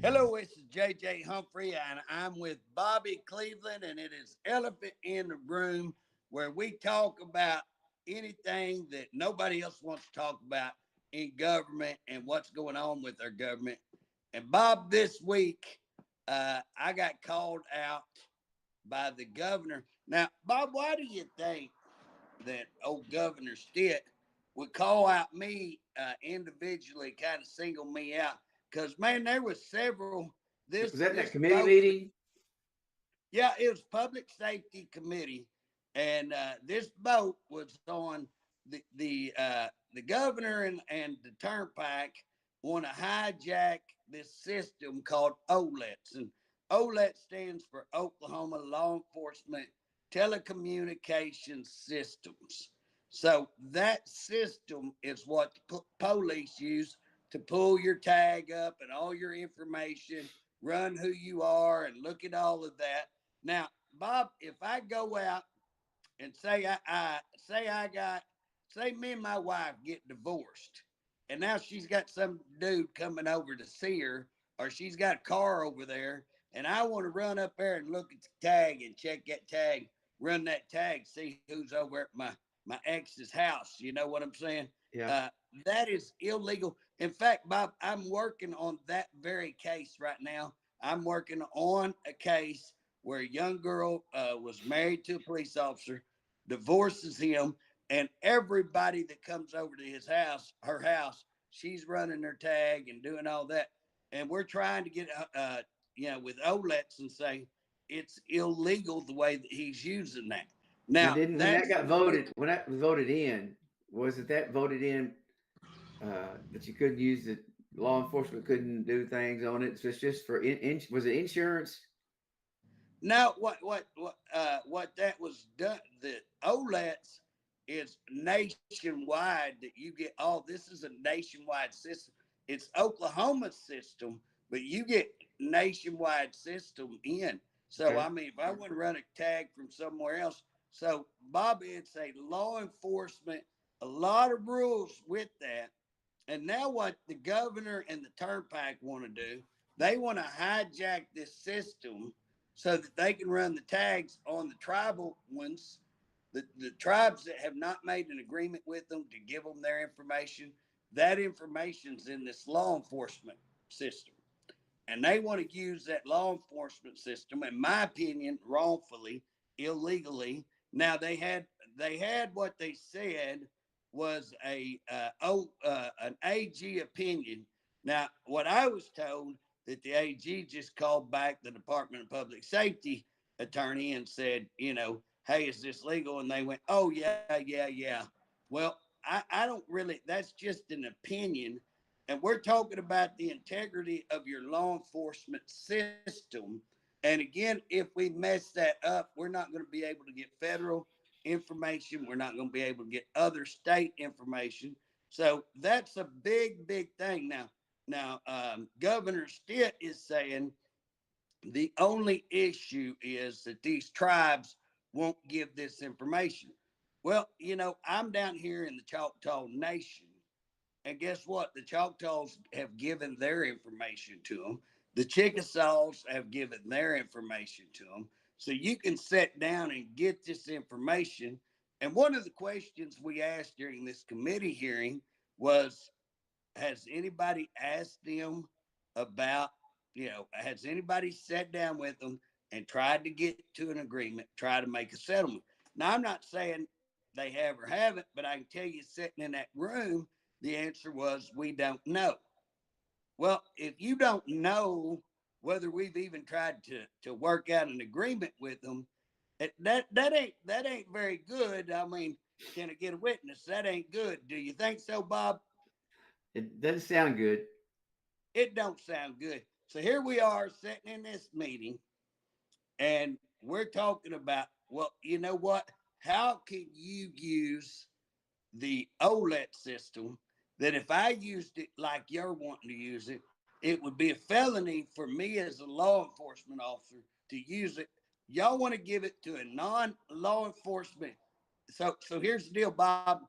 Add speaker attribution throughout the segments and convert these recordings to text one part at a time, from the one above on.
Speaker 1: Hello, this is JJ Humphrey, and I'm with Bobby Cleveland, and it is Elephant in the Room, where we talk about anything that nobody else wants to talk about in government and what's going on with our government. And Bob, this week, I got called out by the governor. Now, Bob, why do you think that old Governor Stitt would call out me individually, kind of single me out? Because man, there was several.
Speaker 2: Was that
Speaker 1: This
Speaker 2: that committee
Speaker 1: vote,
Speaker 2: meeting?
Speaker 1: yeah, it was Public Safety Committee, and this vote was on the governor and the turnpike want to hijack this system called OLETS, and OLETS stands for Oklahoma Law Enforcement Telecommunications Systems. So that system is what the police use to pull your tag up and all your information, run who you are, and look at all of that. Now, Bob, if I go out and say me and my wife get divorced, and now she's got some dude coming over to see her, or she's got a car over there, and I want to run up there and look at the tag and check that tag, run that tag, see who's over at my ex's house. You know what I'm saying?
Speaker 2: Yeah.
Speaker 1: Uh, that is illegal. In fact, Bob, I'm working on that very case right now. I'm working on a case where a young girl was married to a police officer, divorces him, and everybody that comes over to her house, she's running their tag and doing all that. And we're trying to get, with OLETS and say it's illegal the way that he's using that.
Speaker 2: Now,
Speaker 1: Now,
Speaker 2: didn't when that
Speaker 1: that's
Speaker 2: got voted, when that was voted in, was it that voted in that you couldn't use it? Law enforcement couldn't do things on it. So it's just for was it insurance?
Speaker 1: now what that was done. The OLETS is nationwide that you get all this is a nationwide system. It's Oklahoma's system, but you get nationwide system in. So
Speaker 2: Okay.
Speaker 1: I mean, if I want to run a tag from somewhere else, so Bobby, it's a law enforcement, a lot of rules with that. And now what the governor and the turnpike want to do, they want to hijack this system so that they can run the tags on the tribal ones, the tribes that have not made an agreement with them to give them their information. That information's in this law enforcement system. And they want to use that law enforcement system, in my opinion, wrongfully, illegally. Now they had what they said was an AG opinion. Now, what I was told that the AG just called back the Department of Public Safety attorney and said, hey, is this legal? And they went, oh yeah. Well, I don't really. That's just an opinion, and we're talking about the integrity of your law enforcement system. And again, if we mess that up, we're not going to be able to get federal information. We're not going to be able to get other state information. So that's a big thing. Now, Governor Stitt is saying the only issue is that these tribes won't give this information. Well, I'm down here in the Choctaw Nation, and guess what? The Choctaws have given their information to them. The Chickasaws have given their information to them. So you can sit down and get this information. And one of the questions we asked during this committee hearing was, has anybody asked them about, has anybody sat down with them and tried to get to an agreement, try to make a settlement? Now, I'm not saying they have or haven't, but I can tell you sitting in that room, the answer was, we don't know. Well, if you don't know whether we've even tried to work out an agreement with them, that ain't very good. I mean, can I get a witness? That ain't good. Do you think so, Bob?
Speaker 2: It doesn't sound good.
Speaker 1: It don't sound good. So here we are sitting in this meeting, and we're talking about, well, you know what? How can you use the OLET system that if I used it like you're wanting to use it, it would be a felony for me as a law enforcement officer to use it. Y'all want to give it to a non-law enforcement. So here's the deal, Bob.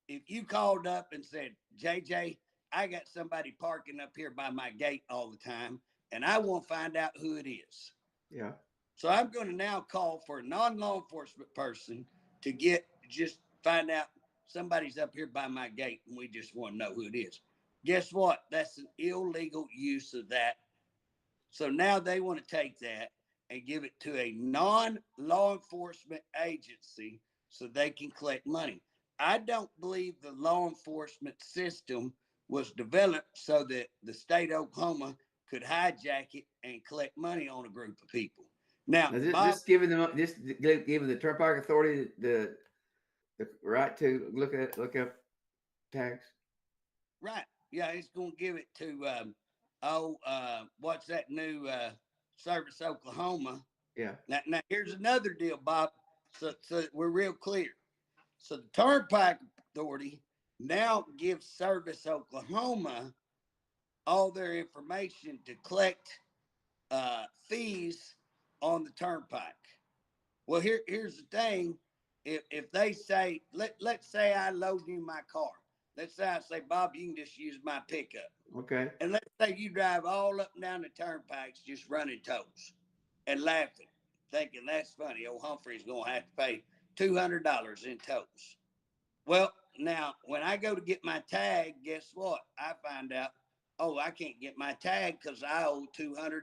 Speaker 1: If you called up and said, JJ, I got somebody parking up here by my gate all the time. and I want to find out who it is.
Speaker 2: Yeah.
Speaker 1: So I'm going to now call for a non-law enforcement person to get just find out somebody's up here by my gate and we just want to know who it is. Guess what? That's an illegal use of that. So now they want to take that and give it to a non-law enforcement agency so they can collect money. I don't believe the law enforcement system was developed so that the state of Oklahoma could hijack it and collect money on a group of people. Now,
Speaker 2: Now,
Speaker 1: Bob,
Speaker 2: this giving the Turnpike Authority the right to look up tags.
Speaker 1: right? Yeah, it's going to give it to what's that new Service Oklahoma?
Speaker 2: Yeah.
Speaker 1: Now here's another deal, Bob. So we're real clear. So the Turnpike Authority now gives Service Oklahoma all their information to collect fees on the Turnpike. Well, here's the thing. If they say, let's say I load you my car. Let's say I say, Bob, you can just use my pickup.
Speaker 2: Okay.
Speaker 1: And let's say you drive all up and down the turnpikes just running tolls and laughing, thinking that's funny. Old Humphrey's going to have to pay $200 in tolls. Well, now when I go to get my tag, guess what? I find out, oh, I can't get my tag because I owe $200.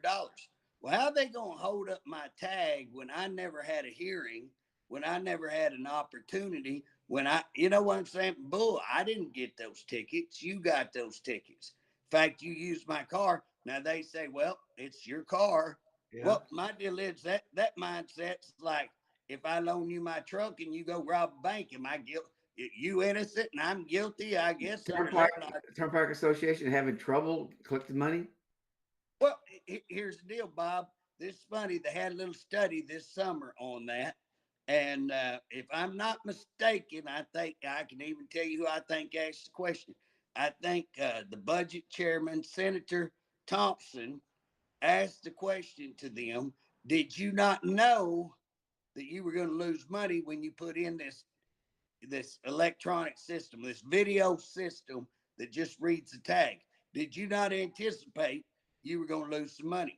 Speaker 1: Well, how are they going to hold up my tag when I never had a hearing, when I never had an opportunity, when you know what I'm saying? Bull, I didn't get those tickets. You got those tickets. In fact, you used my car. Now they say, well, it's your car.
Speaker 2: Yeah.
Speaker 1: Well, my deal is that mindset's like, if I loan you my truck and you go rob a bank, am I guilty? You innocent and I'm guilty, I guess.
Speaker 2: Turnpike Association having trouble collecting money.
Speaker 1: Well, here's the deal, Bob. This is funny. They had a little study this summer on that. And if I'm not mistaken, I think I can even tell you who I think asked the question. I think the budget chairman, Senator Thompson, asked the question to them. Did you not know that you were going to lose money when you put in this electronic system, this video system that just reads the tag? Did you not anticipate you were going to lose some money?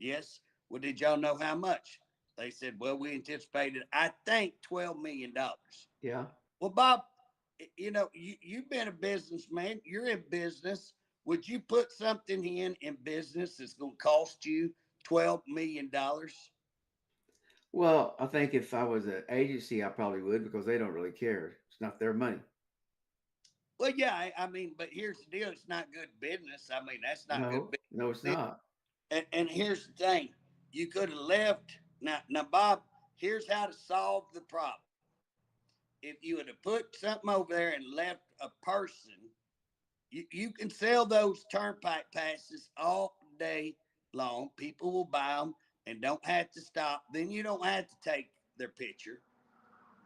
Speaker 1: Yes. Well, did y'all know how much? They said, well, we anticipated, I think, $12 million.
Speaker 2: Yeah.
Speaker 1: Well, Bob, you've been a businessman. You're in business. Would you put something in business that's going to cost you $12 million?
Speaker 2: Well, I think if I was an agency, I probably would because they don't really care. It's not their money.
Speaker 1: Well, yeah, I mean, but here's the deal. It's not good business. I mean, that's not good business.
Speaker 2: No, it's not.
Speaker 1: And here's the thing. You could have left. Now, Bob, here's how to solve the problem. If you would have put something over there and left a person, you can sell those turnpike passes all day long. People will buy them and don't have to stop. Then you don't have to take their picture.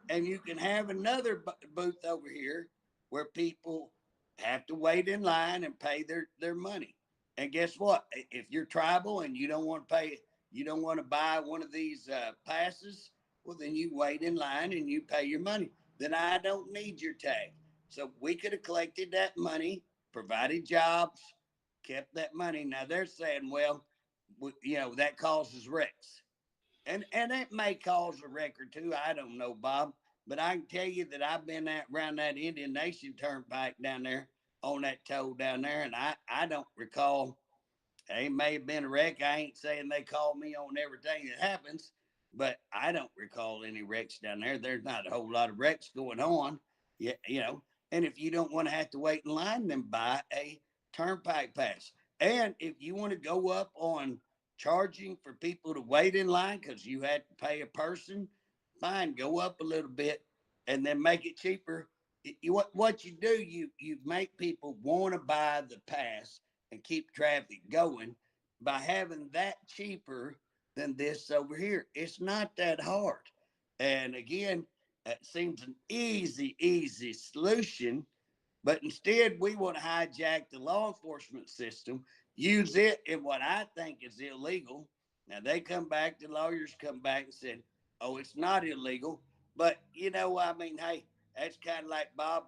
Speaker 1: And you can have another booth over here where people have to wait in line and pay their money. And guess what? If you're tribal and you don't want to pay, you don't want to buy one of these passes, well, then you wait in line and you pay your money. Then I don't need your tag. So we could have collected that money, provided jobs, kept that money. Now they're saying, well, that causes wrecks. And it may cause a wreck or two. I don't know, Bob. But I can tell you that I've been around that Indian Nation turnpike down there on that toll down there, and I don't recall. It may have been a wreck. I ain't saying they call me on everything that happens, but I don't recall any wrecks down there. There's not a whole lot of wrecks going on. Yeah. And if you don't want to have to wait in line, then buy a turnpike pass. And if you want to go up on charging for people to wait in line because you had to pay a person, fine, go up a little bit and then make it cheaper. What you do, you make people want to buy the pass and keep traffic going by having that cheaper than this over here. It's not that hard. And again, it seems an easy solution, but instead we want to hijack the law enforcement system, use it in what I think is illegal. Now they come back, the lawyers come back and said, oh, it's not illegal. But, I mean, hey, that's kind of like Bob.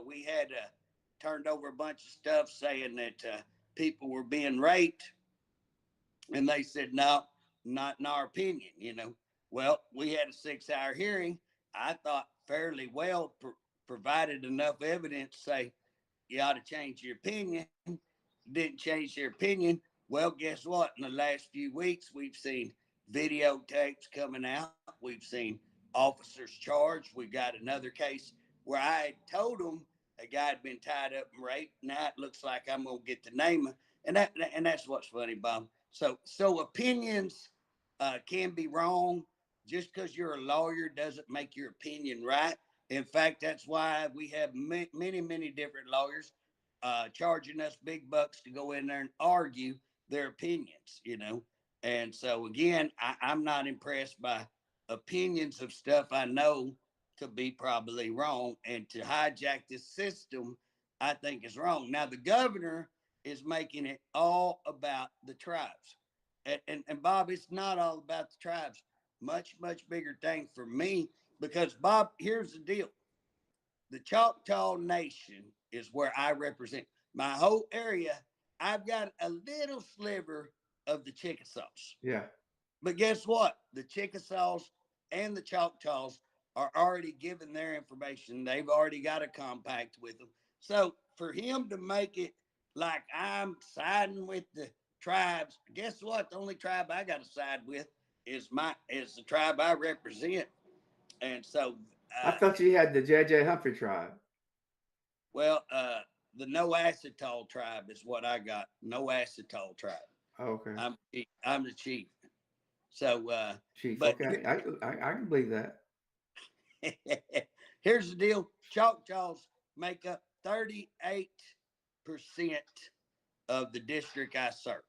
Speaker 1: We had turned over a bunch of stuff saying that people were being raped. And they said, no, not in our opinion. Well, we had a 6 hour hearing. I thought fairly well provided enough evidence to say you ought to change your opinion. Didn't change their opinion. Well, guess what? In the last few weeks, we've seen videotapes coming out. We've seen officers charged. We got another case where I had told them a guy had been tied up and raped. Now it looks like I'm gonna get the name, and that's what's funny, Bob. So opinions can be wrong. Just because you're a lawyer doesn't make your opinion right. In fact, that's why we have many different lawyers charging us big bucks to go in there and argue their opinions. And so, again, I'm not impressed by opinions of stuff I know could be probably wrong. And to hijack this system, I think is wrong. Now, the governor is making it all about the tribes. And Bob, it's not all about the tribes. Much bigger thing for me because, Bob, here's the deal: the Choctaw Nation is where I represent. My whole area, I've got a little sliver of the Chickasaws.
Speaker 2: Yeah.
Speaker 1: But guess what? The Chickasaws and the Choctaws are already giving their information. They've already got a compact with them. So for him to make it like I'm siding with the tribes, guess what? The only tribe I got to side with is the tribe I represent. And so
Speaker 2: I
Speaker 1: uh,
Speaker 2: thought you had the J.J. Humphrey tribe.
Speaker 1: Well, the no acetol tribe is what I got. No acetol tribe.
Speaker 2: Oh, okay.
Speaker 1: I'm the chief. So,
Speaker 2: Chief.
Speaker 1: but
Speaker 2: Okay. I can believe that.
Speaker 1: here's the deal: Choctaws make up 38% of the district I serve.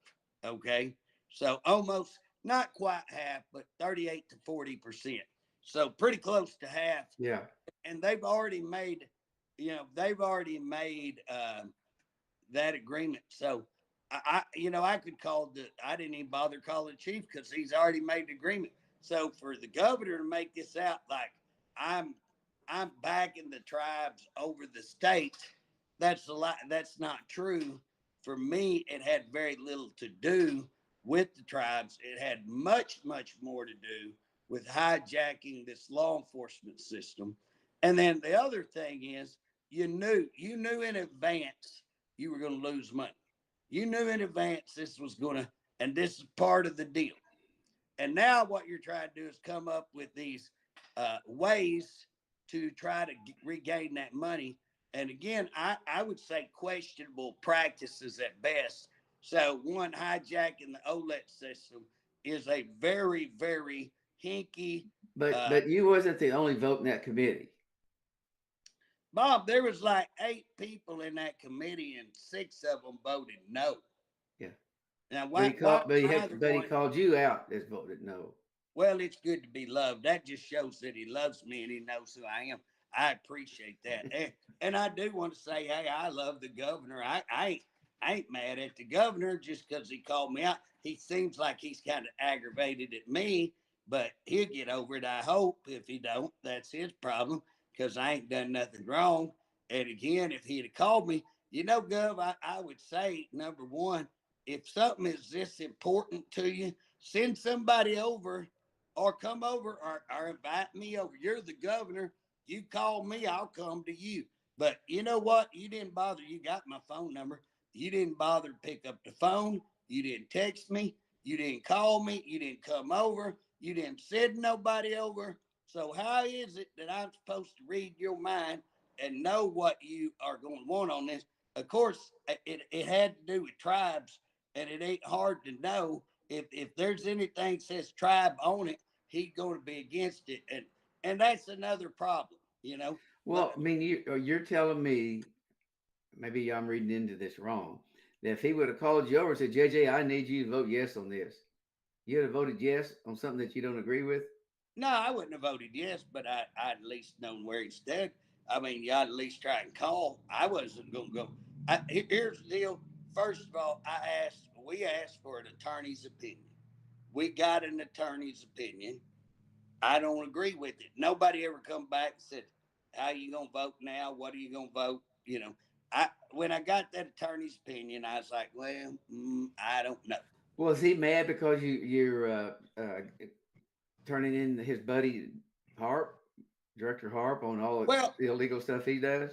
Speaker 1: Okay, so almost not quite half, but 38 to 40%. So pretty close to half,
Speaker 2: Yeah.
Speaker 1: and they've already made that agreement. So I could call I didn't even bother calling the chief because he's already made the agreement. So for the governor to make this out like I'm I'm backing the tribes over the state, that's a lot. That's not true. For me, it had very little to do with the tribes. It had much more to do with hijacking this law enforcement system. And then the other thing is you knew in advance you were going to lose money. You knew in advance this was going to, and this is part of the deal. And now what you're trying to do is come up with these ways to try to regain that money. And again, I would say questionable practices at best. So one, hijacking the OLET system is a very hinky. Uh,
Speaker 2: But you wasn't the only vote in that committee.
Speaker 1: Bob, there was like 8 people in that committee, and 6 of them voted no.
Speaker 2: Yeah.
Speaker 1: Now,
Speaker 2: But
Speaker 1: why am I the
Speaker 2: he
Speaker 1: one?
Speaker 2: called you out as voted no.
Speaker 1: Well, it's good to be loved. That just shows that he loves me and he knows who I am. I appreciate that. And I do want to say, hey, I love the governor. I ain't mad at the governor just because he called me out. He seems like he's kind of aggravated at me, but he'll get over it. I hope. If he don't, that's his problem because I ain't done nothing wrong. And again, if he'd have called me, Gov, I would say, number one, if something is this important to you, send somebody over or come over or invite me over. You're the governor. You call me, I'll come to you. But you know what? You didn't bother. You got my phone number. You didn't bother to pick up the phone. You didn't text me. You didn't call me. You didn't come over. You didn't send nobody over. So how is it that I'm supposed to read your mind and know what you are going to want on this? Of course, it had to do with tribes, and it ain't hard to know if there's anything that says tribe on it, he's going to be against it, and that's another problem.
Speaker 2: Well, I mean, you're telling me, maybe I'm reading into this wrong, that if he would have called you over and said, JJ, I need you to vote yes on this, you'd have voted yes on something that you don't agree with?
Speaker 1: No, I wouldn't have voted yes, but I'd at least known where he stood. I mean, you ought at least try and call. I wasn't going to go. Here's the deal. First of all, we asked for an attorney's opinion. We got an attorney's opinion. I don't agree with it. Nobody ever come back and said, "How you gonna vote now? What are you gonna vote?" I when I got that attorney's opinion, I was like, "Well, I don't know."
Speaker 2: Well, is he mad because you're turning in his buddy Harp, Director Harp, on all
Speaker 1: Well,
Speaker 2: the illegal stuff he does?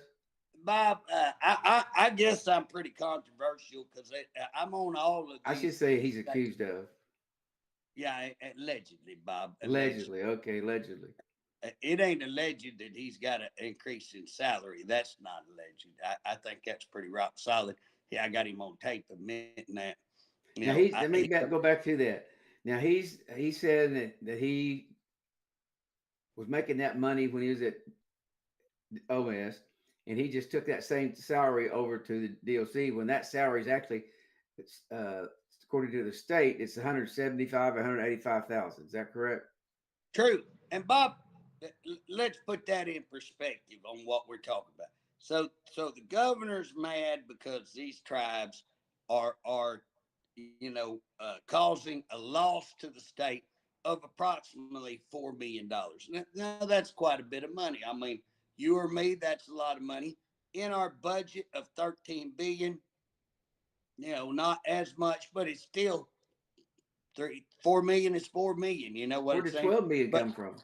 Speaker 1: Bob, I guess I'm pretty controversial because I'm on all of
Speaker 2: I should
Speaker 1: these.
Speaker 2: say he's accused of.
Speaker 1: Yeah, allegedly, Bob, allegedly.
Speaker 2: Allegedly. Okay, allegedly.
Speaker 1: It ain't alleged that he's got an increase in salary. That's not alleged. I think that's pretty rock solid. Yeah, I got him on tape admitting that. You know,
Speaker 2: Now let me go back to that. Now he said that he was making that money when he was at OS, and he just took that same salary over to the DOC when that salary is actually, it's, according to the state, it's 175, 185,000. Is that correct?
Speaker 1: true. And Bob, let's put that in perspective on what we're talking about. So the governor's mad because these tribes are causing a loss to the state of approximately $4 million. Now that's quite a bit of money. I mean, you or me, that's a lot of money. In our budget of 13 billion, not as much, but it's still 4 million is 4 million. You know what
Speaker 2: Where
Speaker 1: I'm
Speaker 2: did
Speaker 1: saying?
Speaker 2: 12 million
Speaker 1: But
Speaker 2: come from?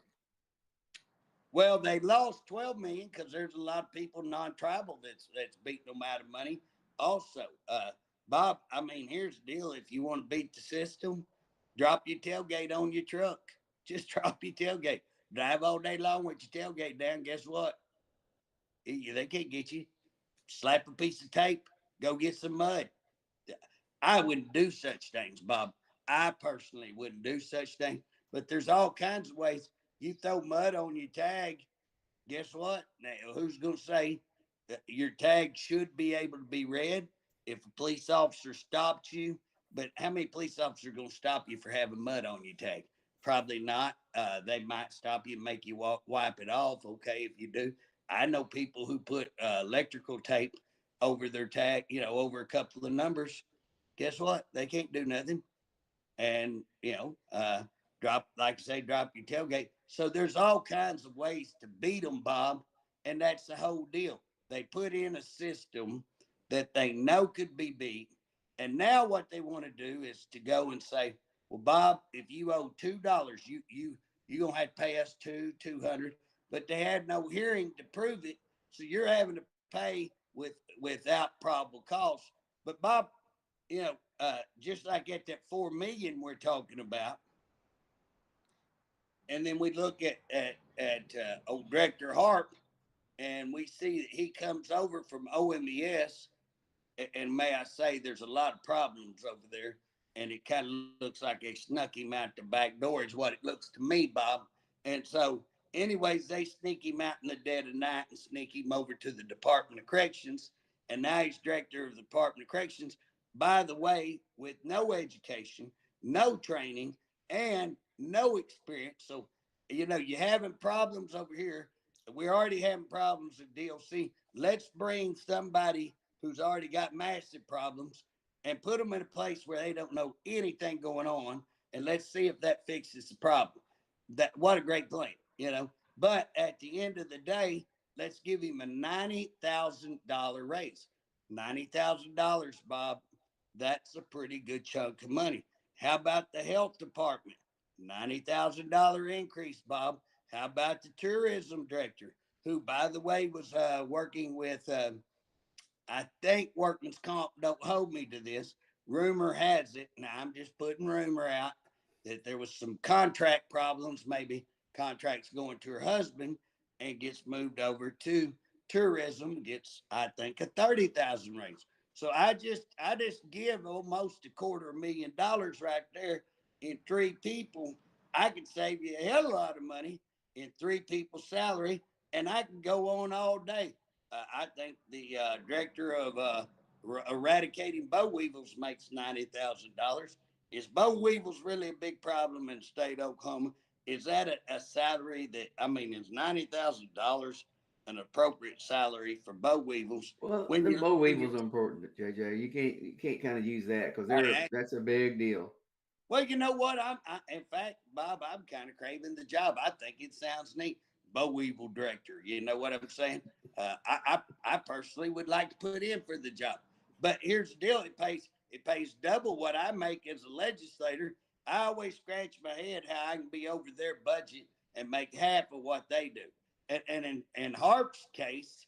Speaker 1: well, they lost 12 million because there's a lot of people non-tribal that's beating them out of money. Also, Bob, I mean, here's the deal: if you want to beat the system, drop your tailgate on your truck. Just drop your tailgate. Drive all day long with your tailgate down. Guess what? They can't get you. Slap a piece of tape. Go get some mud. I wouldn't do such things, Bob. I personally wouldn't do such things. But there's all kinds of ways. You throw mud on your tag, guess what? Now, who's going to say that your tag should be able to be read if a police officer stopped you? But how many police officers are going to stop you for having mud on your tag? Probably not. They might stop you and make you wipe it off. Okay, if you do. I know people who put electrical tape over their tag, over a couple of numbers. Guess what? They can't do nothing. And drop, like I say, drop your tailgate. So there's all kinds of ways to beat them, Bob, and that's the whole deal. They put in a system that they know could be beat, and now what they want to do is to go and say, well, Bob, if you owe $2, you gonna have to pay us 200. But they had no hearing to prove it, so you're having to pay without probable cause. But Bob, just like at that 4 million we're talking about, and then we look at old Director Harp, and we see that he comes over from OMES, and may I say, there's a lot of problems over there, and it kind of looks like they snuck him out the back door, is what it looks to me, Bob. And so, anyways, they sneak him out in the dead of night and sneak him over to the Department of Corrections, and now he's director of the Department of Corrections. By the way, with no education, no training, and no experience. So, you're having problems over here. We're already having problems at DLC. Let's bring somebody who's already got massive problems and put them in a place where they don't know anything going on, and let's see if that fixes the problem. That what a great plan. But at the end of the day, let's give him a $90,000 raise. $90,000, Bob. That's a pretty good chunk of money. How about the health department? $90,000 increase, Bob. How about the tourism director, who, by the way, was working with I think workman's comp, don't hold me to this. Rumor has it, now I'm just putting rumor out, that there was some contract problems, maybe contracts going to her husband, and gets moved over to tourism, gets I think a 30,000 raise. So I just give almost $250,000 right there in three people. I could save you a hell of a lot of money in three people's salary, and I can go on all day. I think the director of eradicating boll weevils makes $90,000. Is boll weevils really a big problem in the state of Oklahoma? Is that a salary that, I mean, is $90,000 an appropriate salary for boll weevils
Speaker 2: Well,
Speaker 1: when
Speaker 2: the
Speaker 1: you're
Speaker 2: boll
Speaker 1: when you're
Speaker 2: weevils are important, JJ. You can't kind of use that because
Speaker 1: uh,
Speaker 2: that's a big deal.
Speaker 1: well, you know what? In fact, Bob, I'm kind of craving the job. I think it sounds neat. Boll weevil director. You know what I'm saying? I personally would like to put in for the job. But here's the deal: it pays it pays double what I make as a legislator. I always scratch my head how I can be over their budget and make half of what they do. And in Harp's case,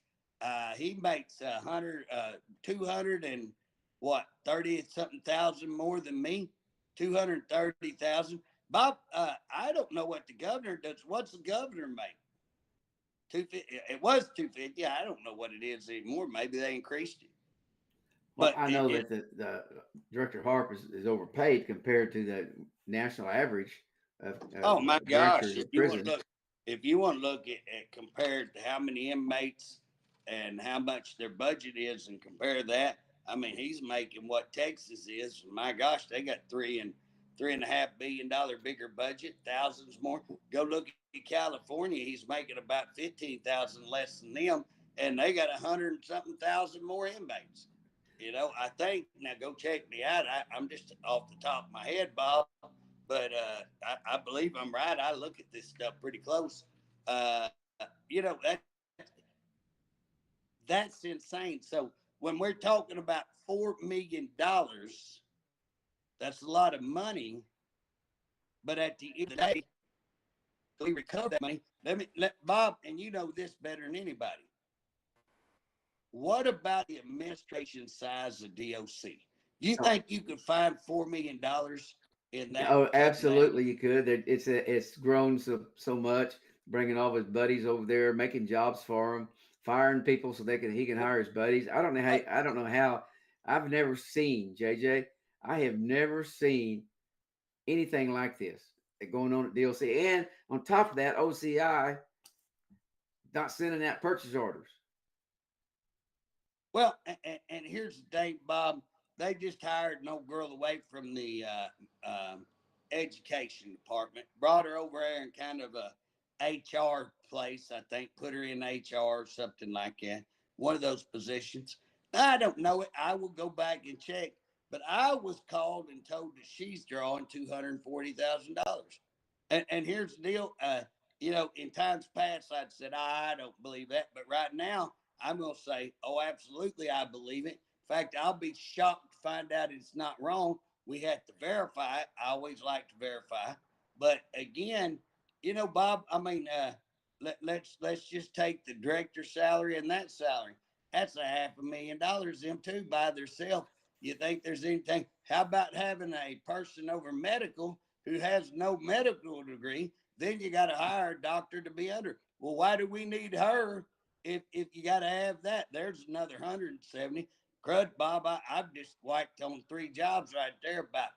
Speaker 1: he makes 200 and what 30 something thousand more than me, 230,000. Bob, I don't know what the governor does. What's the governor make? 250. It was 250. I don't know what it is anymore. Maybe they increased it.
Speaker 2: Well,
Speaker 1: But
Speaker 2: I know that the Director Harp is overpaid compared to the national average
Speaker 1: oh
Speaker 2: of
Speaker 1: my gosh,
Speaker 2: directors of prison.
Speaker 1: if you want to look at compared to how many inmates and how much their budget is and compare that, I mean he's making what Texas is. My gosh, they got $3.5 billion bigger budget, thousands more. Go look at California, he's making about 15,000 less than them, and they got 100 and something thousand more inmates. I think now go check me out. I'm just off the top of my head, Bob, but I believe I'm right. I look at this stuff pretty close. That's insane. So when we're talking about $4 million, that's a lot of money. But at the end of the day, we recover that money. Let Bob, and you know this better than anybody. What about the administration size of DOC? You
Speaker 2: Oh,
Speaker 1: think you could find $4 million in that
Speaker 2: oh,
Speaker 1: cutting that?
Speaker 2: absolutely, you could. It's grown so much, bringing all his buddies over there, making jobs for him, firing people so he can hire his buddies. I don't know how. I've never seen JJ. I have never seen anything like this going on at DLC. And on top of that, OCI not sending out purchase orders.
Speaker 1: Well, and here's the thing, Bob. They just hired an old girl away from the education department, brought her over there in kind of a HR place, I think, put her in HR or something like that, one of those positions. I don't know it. I will go back and check, but I was called and told that she's drawing $240,000. And here's the deal. In times past, I'd said, I don't believe that. But right now, I'm going to say, oh, absolutely, I believe it. In fact, I'll be shocked to find out it's not wrong. We have to verify it. I always like to verify. But again, Bob, I mean, let's just take the director's salary and that salary. That's $500,000, them two by themselves. You think there's anything? How about having a person over medical who has no medical degree? Then you got to hire a doctor to be under. Well, why do we need her if you got to have that? There's another 170. Crud, Bob, I've just wiped on 3 jobs right there, about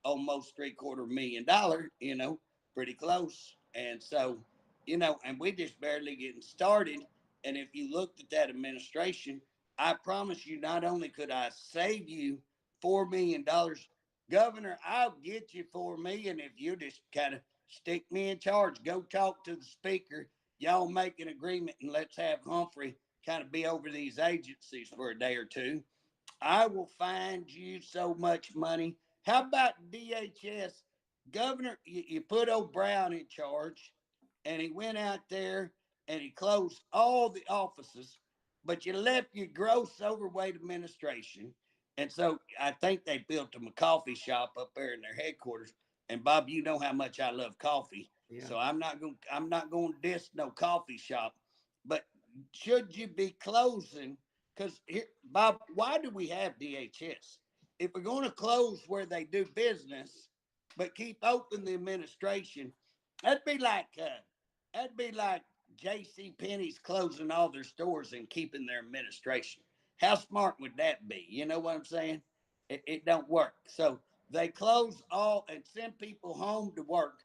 Speaker 1: almost $750,000. Pretty close. And so, and we just barely getting started. And if you looked at that administration, I promise you, not only could I save you $4 million, Governor, I'll get you $4 million if you just kind of stick me in charge. Go talk to the speaker. Y'all make an agreement and let's have Humphrey kind of be over these agencies for a day or two. I will find you so much money. How about DHS? Governor, you put old Brown in charge, and he went out there and he closed all the offices, but you left your gross overweight administration. And so I think they built him a coffee shop up there in their headquarters. And Bob, you know how much I love coffee.
Speaker 2: Yeah.
Speaker 1: So I'm not going to diss no coffee shop. But should you be closing? Because Bob, why do we have DHS? If we're going to close where they do business, but keep open the administration, that'd be like J.C. Penney's closing all their stores and keeping their administration. How smart would that be? You know what I'm saying? It don't work. So they close all and send people home to work.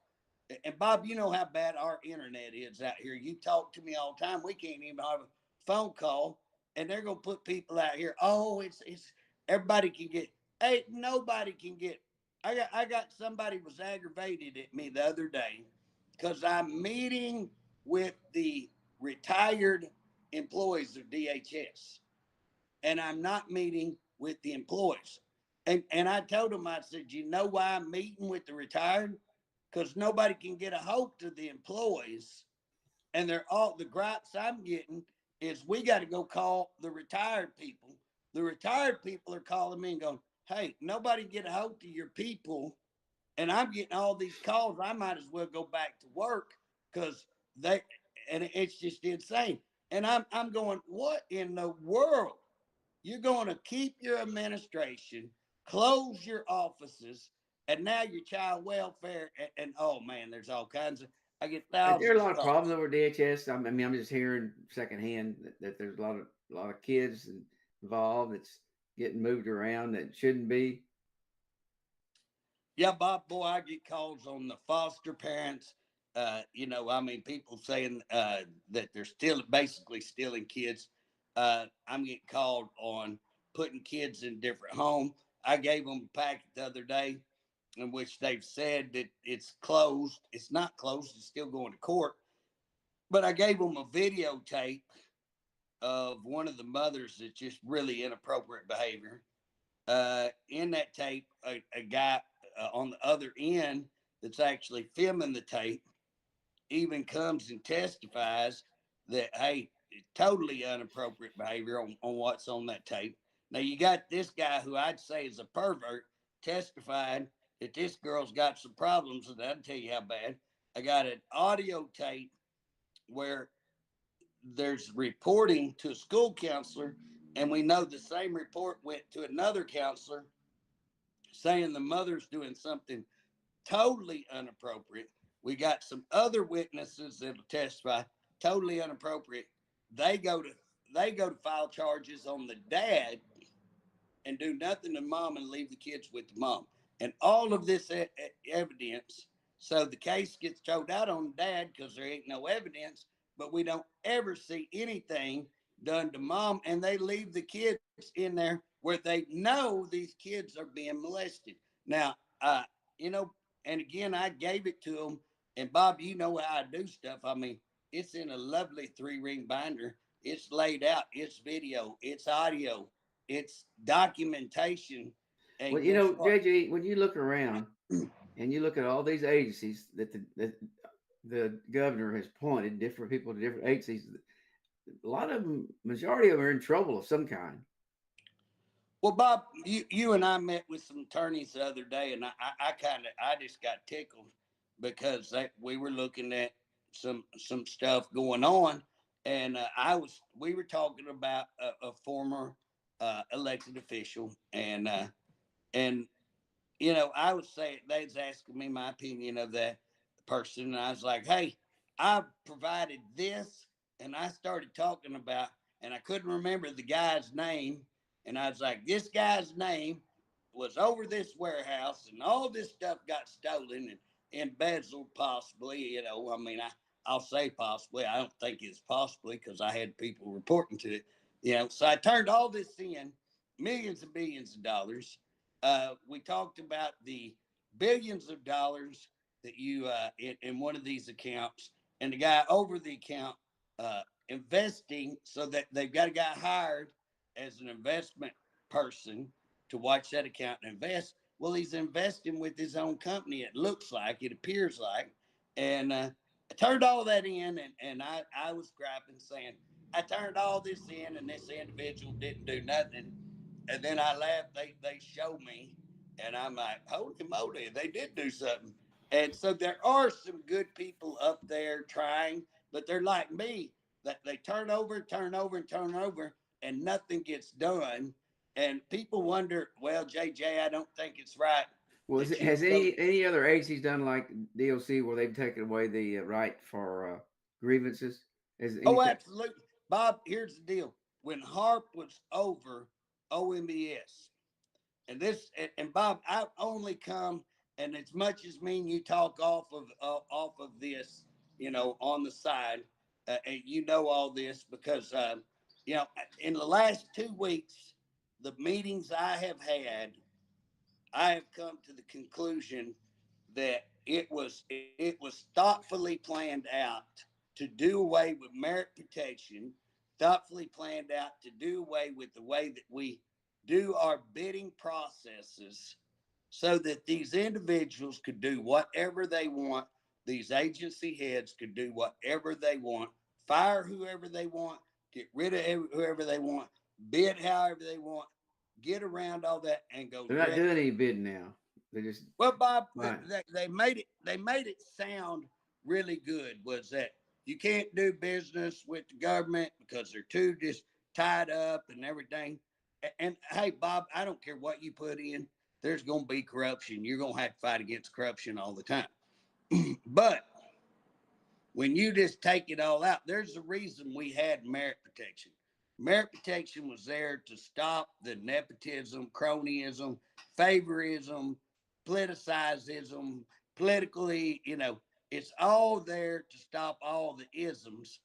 Speaker 1: And Bob, you know how bad our internet is out here. You talk to me all the time. We can't even have a phone call, and they're gonna put people out here. Oh, it's everybody can get. Hey, nobody can get. I got somebody was aggravated at me the other day because I'm meeting with the retired employees of DHS, and I'm not meeting with the employees. And I told him, I said, you know why I'm meeting with the retired? Because nobody can get a hold to the employees. And they're all the gripes I'm getting is we got to go call the retired people. The retired people are calling me and going, hey, nobody get a hold of your people, and I'm getting all these calls. I might as well go back to work because they, and it's just insane. And I'm going, what in the world? You're going to keep your administration, close your offices, and now your child welfare. And oh man, there's all kinds of. I get
Speaker 2: There are a
Speaker 1: thousands
Speaker 2: lot
Speaker 1: of
Speaker 2: of problems
Speaker 1: calls.
Speaker 2: over DHS. I mean, I'm just hearing secondhand that there's a lot of kids involved that's getting moved around that shouldn't be.
Speaker 1: Yeah, Bob, boy, I get calls on the foster parents. I mean, people saying that they're still basically stealing kids. I'm getting called on putting kids in different homes. I gave them a packet the other day in which they've said that it's closed. It's not closed. It's still going to court. But I gave them a videotape of one of the mothers that's just really inappropriate behavior. In that tape, a guy on the other end that's actually filming the tape even comes and testifies that, hey, totally inappropriate behavior on what's on that tape. Now, you got this guy who I'd say is a pervert testifying that this girl's got some problems, and I'll tell you how bad. I got an audio tape where there's reporting to a school counselor, and we know the same report went to another counselor saying the mother's doing something totally inappropriate. We got some other witnesses that'll testify totally inappropriate. They go to they go to file charges on the dad and do nothing to mom and leave the kids with the mom. And all of this evidence, so the case gets thrown out on dad because there ain't no evidence, but we don't ever see anything done to mom, and they leave the kids in there where they know these kids are being molested. Now, you know, and again, I gave it to them, and Bob, you know how I do stuff. I mean, it's in a lovely 3-ring binder. It's laid out. It's video. It's audio. It's documentation.
Speaker 2: Well,
Speaker 1: And guess what?
Speaker 2: JJ, when you look around and you look at all these agencies that the governor has pointed different people to different agencies, a lot of them, majority of them are in trouble of some kind.
Speaker 1: Well, Bob, you and I met with some attorneys the other day, and I just got tickled because we were looking at some stuff going on, and we were talking about a former elected official, and I would say they was asking me my opinion of that person, and I was like, hey, I provided this, and I started talking about, and I couldn't remember the guy's name, and I was like, this guy's name was over this warehouse, and all this stuff got stolen and embezzled, possibly. I mean, I'll say possibly. I don't think it's possibly because I had people reporting to it. So I turned all this in, millions and billions of dollars. We talked about the billions of dollars that you in one of these accounts, and the guy over the account investing so that they've got a guy hired as an investment person to watch that account and invest. Well, he's investing with his own company. It looks like, it appears like, and I turned all that in, and I was griping, saying I turned all this in, and this individual didn't do nothing. And then I laughed. They show me, and I'm like, holy moly, they did do something. And so there are some good people up there trying, but they're like me, that they turn over, turn over, and turn over, and nothing gets done. And people wonder, well, JJ, I don't think it's right
Speaker 2: Was
Speaker 1: that
Speaker 2: it,
Speaker 1: you
Speaker 2: has
Speaker 1: go.
Speaker 2: any other agencies done like DOC where they've taken away the right for grievances? Has
Speaker 1: Oh,
Speaker 2: anything?
Speaker 1: absolutely, Bob. Here's the deal: when HARP was over, OMBS. And Bob, I only come, and as much as me and you talk off of this, on the side, and you know all this because you know in the last 2 weeks, the meetings I have had, I have come to the conclusion that it was thoughtfully planned out to do away with merit protection, thoughtfully planned out to do away with the way that we do our bidding processes so that these individuals could do whatever they want. These agency heads could do whatever they want, fire whoever they want, get rid of whoever they want, bid however they want, get around all that and go
Speaker 2: They're not
Speaker 1: direct.
Speaker 2: doing any bidding now. They just
Speaker 1: Well, Bob,
Speaker 2: fine.
Speaker 1: they made it sound really good. Was that you can't do business with the government because they're too just tied up and everything. And hey, Bob, I don't care what you put in. There's going to be corruption. You're going to have to fight against corruption all the time. But when you just take it all out, there's a reason we had merit protection. Merit protection was there to stop the nepotism, cronyism, favorism, politicizism, politically, it's all there to stop all the isms.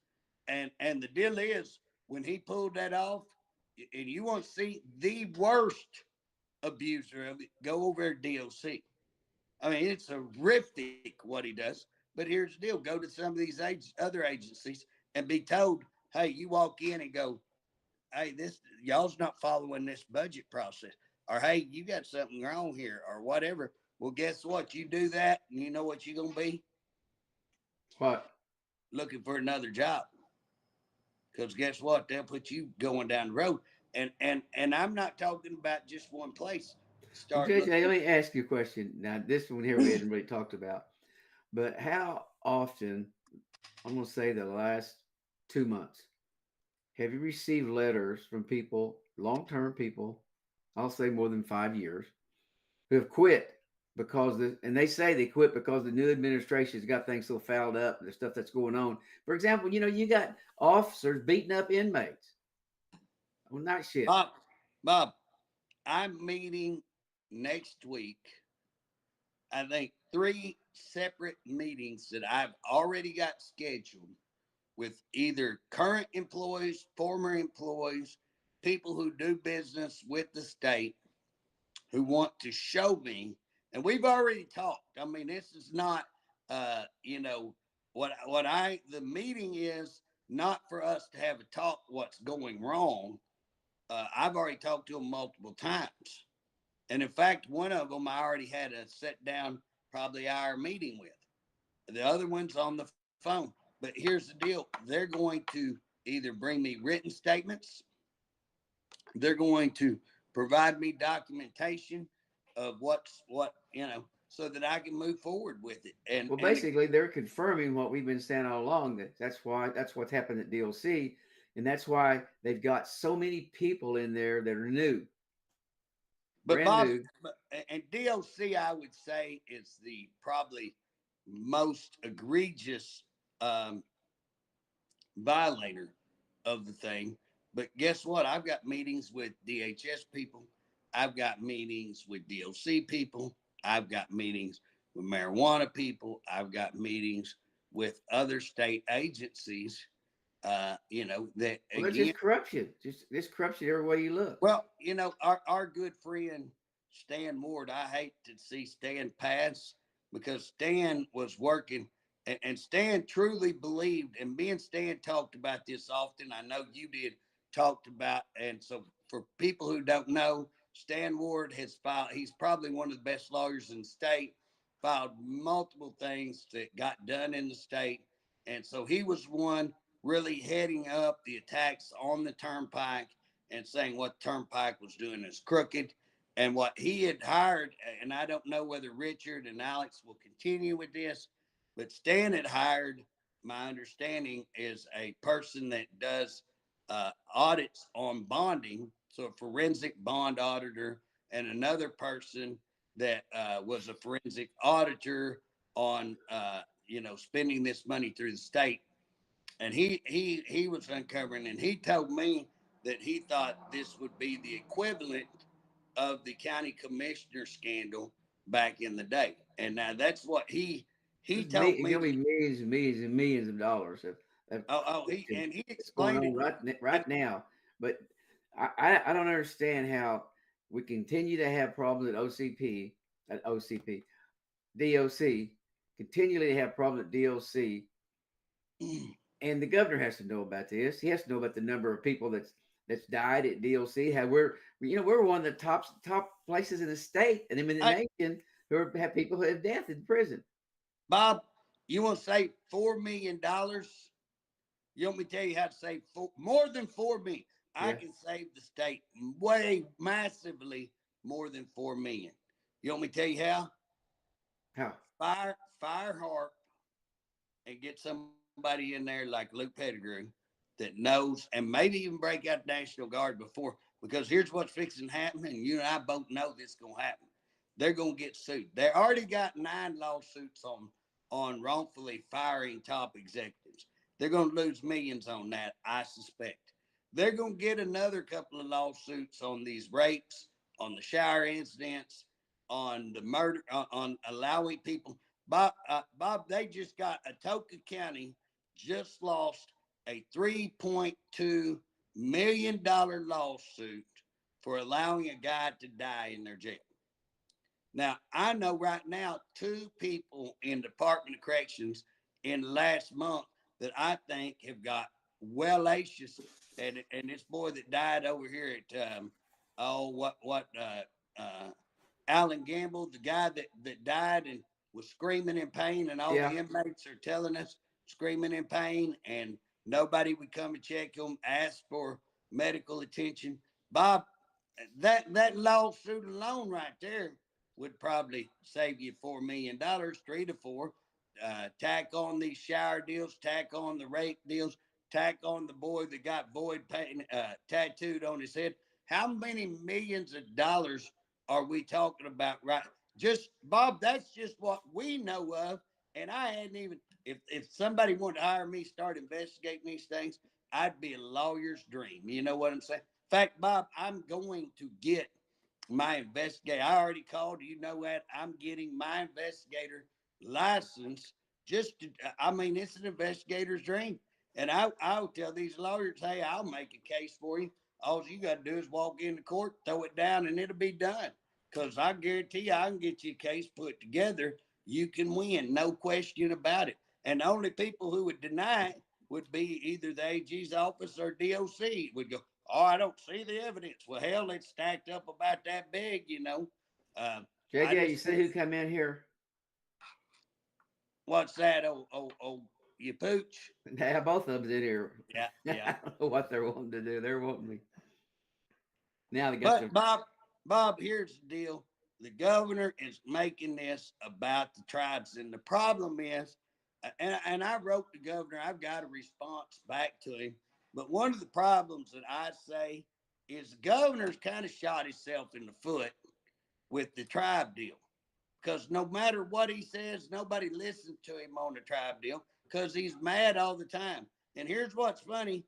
Speaker 1: And the deal is when he pulled that off, and you want to see the worst abuser of it, go over to DOC. I mean, it's horrific what he does. But here's the deal: go to some of these other agencies and be told, "Hey, you walk in and go, hey, this y'all's not following this budget process, or hey, you got something wrong here, or whatever." Well, guess what? You do that, and you know what you're gonna be
Speaker 2: What?
Speaker 1: looking for another job. Because guess what? They'll put you going down the road, and I'm not talking about just one place.
Speaker 2: Well,
Speaker 1: Start
Speaker 2: JJ, let
Speaker 1: looking.
Speaker 2: me ask you a question. Now, this one here we hadn't really talked about, but how often, I'm going to say the last 2 months, have you received letters from people, long term people, I'll say more than 5 years, who have quit because and they say they quit because the new administration's got things so fouled up, the stuff that's going on. For example, you got officers beating up inmates on night shift.
Speaker 1: Bob, Bob, I'm meeting next week. I think three separate meetings that I've already got scheduled with either current employees, former employees, people who do business with the state who want to show me. And we've already talked. I mean, this is not, the meeting is not for us to have a talk what's going wrong. I've already talked to them multiple times. And in fact, one of them I already had a sit down, probably hour meeting with. The other one's on the phone. But here's the deal: they're going to either bring me written statements, they're going to provide me documentation of so that I can move forward with it. And
Speaker 2: Well,
Speaker 1: and
Speaker 2: basically, they're confirming what we've been saying all along. That's what's happened at DOC, and that's why they've got so many people in there that are new,
Speaker 1: but
Speaker 2: brand
Speaker 1: Bob,
Speaker 2: new.
Speaker 1: and DOC, I would say, is the probably most egregious um, violator of the thing. But guess what? I've got meetings with DHS people. I've got meetings with DOC people. I've got meetings with marijuana people. I've got meetings with other state agencies. That
Speaker 2: Well, that's
Speaker 1: again,
Speaker 2: just corruption. Just corruption every way you look.
Speaker 1: well, our good friend Stan Ward, I hate to see Stan pass because Stan was working and Stan truly believed, and me and Stan talked about this often. I know you did, talked about, and so for people who don't know, Stan Ward has filed, he's probably one of the best lawyers in the state, filed multiple things that got done in the state. And so he was one really heading up the attacks on the turnpike and saying what Turnpike was doing is crooked. And what he had hired, and I don't know whether Richard and Alex will continue with this, but Stan had hired, my understanding, is a person that does audits on bonding, so a forensic bond auditor, and another person that was a forensic auditor on, spending this money through the state. And he was uncovering, and he told me that he thought this would be the equivalent of the county commissioner scandal back in the day. And now that's what he told
Speaker 2: It's
Speaker 1: me.
Speaker 2: gonna be millions and millions and millions of dollars of
Speaker 1: He
Speaker 2: that's going
Speaker 1: explained
Speaker 2: on
Speaker 1: it. And
Speaker 2: right now. But I don't understand how we continue to have problems at OCP, DOC, continually have problems at DOC, and the governor has to know about this. He has to know about the number of people that's died at DOC. How we're one of the top places in the state and in the
Speaker 1: hey,
Speaker 2: nation have people who have death in prison.
Speaker 1: Bob, you want to save $4 million? You want me to tell you how to save more than 4 million? I
Speaker 2: Yeah.
Speaker 1: can save the state way massively more than 4 million. You want me to tell you how?
Speaker 2: How?
Speaker 1: Fire Harp and get somebody in there like Luke Pettigrew that knows, and maybe even break out National Guard before, because here's what's fixing to happen, and you and I both know this is gonna happen. They're gonna get sued. They already got 9 lawsuits on wrongfully firing top executives. They're gonna lose millions on that, I suspect. They're gonna get another couple of lawsuits on these rapes, on the shower incidents, on the murder, on allowing people. Bob, they just got Atoka County just lost a $3.2 million lawsuit for allowing a guy to die in their jail. Now, I know right now 2 people in Department of Corrections in the last month that I think have got wellacious, and this boy that died over here at uh, Alan Gamble, the guy that died and was screaming in pain, and all
Speaker 2: Yeah.
Speaker 1: the inmates are telling us screaming in pain, and nobody would come and check him, ask for medical attention. Bob, that lawsuit alone right there would probably save you $4 million, 3 to 4. Tack on these shower deals, tack on the rape deals, tack on the boy that got void paint tattooed on his head. How many millions of dollars are we talking about? Right, just Bob. That's just what we know of, and I hadn't even. If somebody wanted to hire me, start investigating these things, I'd be a lawyer's dream. You know what I'm saying? In fact, Bob, I'm going to get my investigator. I already called. You know that I'm getting my investigator license. Just to, I mean, it's an investigator's dream. And I'll tell these lawyers, hey, I'll make a case for you. All you got to do is walk into court, throw it down, and it'll be done. Because I guarantee you, I can get you a case put together. You can win, no question about it. And the only people who would deny it would be either the AG's office or DOC would go, oh, I don't see the evidence. Well, hell, it's stacked up about that big. Uh, I
Speaker 2: JJ, you
Speaker 1: just,
Speaker 2: see who come in here?
Speaker 1: what's that? Oh, you pooch?
Speaker 2: Yeah, both of them's in here.
Speaker 1: Yeah, yeah.
Speaker 2: I don't know what they're wanting to do. They're wanting me. Now they got
Speaker 1: But
Speaker 2: the
Speaker 1: Bob, here's the deal. The governor is making this about the tribes. And the problem is, and I wrote the governor, I've got a response back to him. But one of the problems that I say is the governor's kind of shot himself in the foot with the tribe deal. Because no matter what he says, nobody listens to him on the tribe deal because he's mad all the time. And here's what's funny,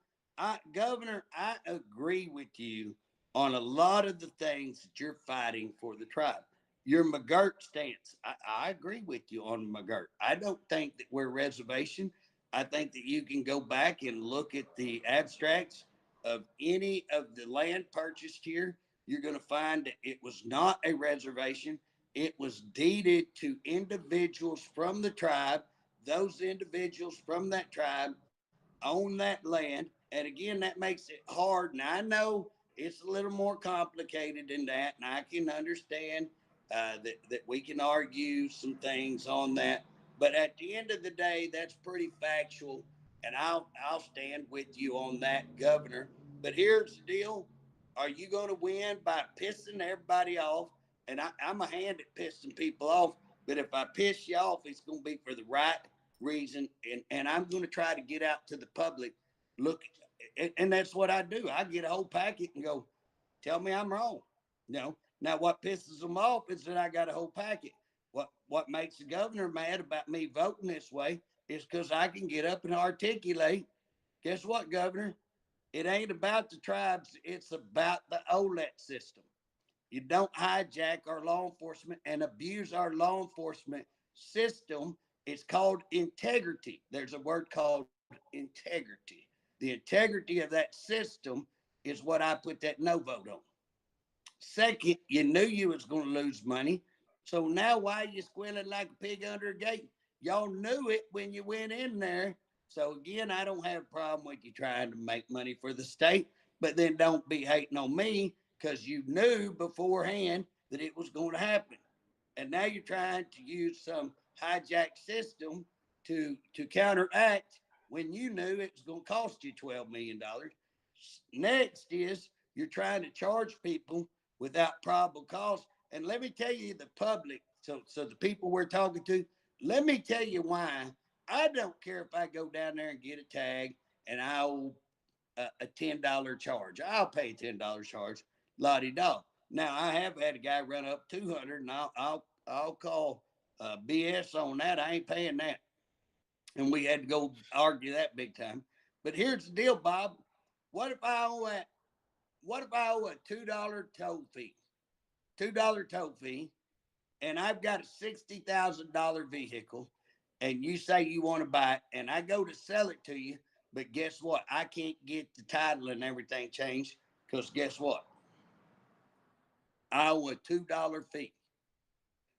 Speaker 1: Governor, I agree with you on a lot of the things that you're fighting for the tribe. Your McGirt stance, I agree with you on McGirt. I don't think that we're a reservation. I think that you can go back and look at the abstracts of any of the land purchased here. You're going to find that it was not a reservation. It was deeded to individuals from the tribe. Those individuals from that tribe own that land. And again, that makes it hard. And I know it's a little more complicated than that. And I can understand that we can argue some things on that. But at the end of the day, that's pretty factual. And I'll stand with you on that, Governor. But here's the deal. Are you going to win by pissing everybody off? And I'm a hand at pissing people off. But if I piss you off, it's going to be for the right reason. And I'm going to try to get out to the public. Look, and that's what I do. I get a whole packet and go, tell me I'm wrong. Now what pisses them off is that I got a whole packet. What makes the governor mad about me voting this way is because I can get up and articulate. Guess what, Governor? It ain't about the tribes. It's about the OLETS system. You don't hijack our law enforcement and abuse our law enforcement system. It's called integrity. There's a word called integrity. The integrity of that system is what I put that no vote on. Second, you knew you was going to lose money. So now why are you squealing like a pig under a gate? Y'all knew it when you went in there. So again, I don't have a problem with you trying to make money for the state, but then don't be hating on me because you knew beforehand that it was going to happen. And now you're trying to use some hijacked system to counteract when you knew it was going to cost you $12 million. Next is you're trying to charge people without probable cause. And let me tell you, the public, so the people we're talking to, let me tell you why I don't care if I go down there and get a tag and I owe a $10 charge. I'll pay a $10 charge, la di da. Now I have had a guy run up 200, and I'll call BS on that. I ain't paying that, and we had to go argue that big time. But here's the deal, Bob. What if I owe a $2 toll fee? $2 toll fee, and I've got a $60,000 vehicle, and you say you want to buy it, and I go to sell it to you, but guess what? I can't get the title and everything changed because guess what? I owe a $2 fee.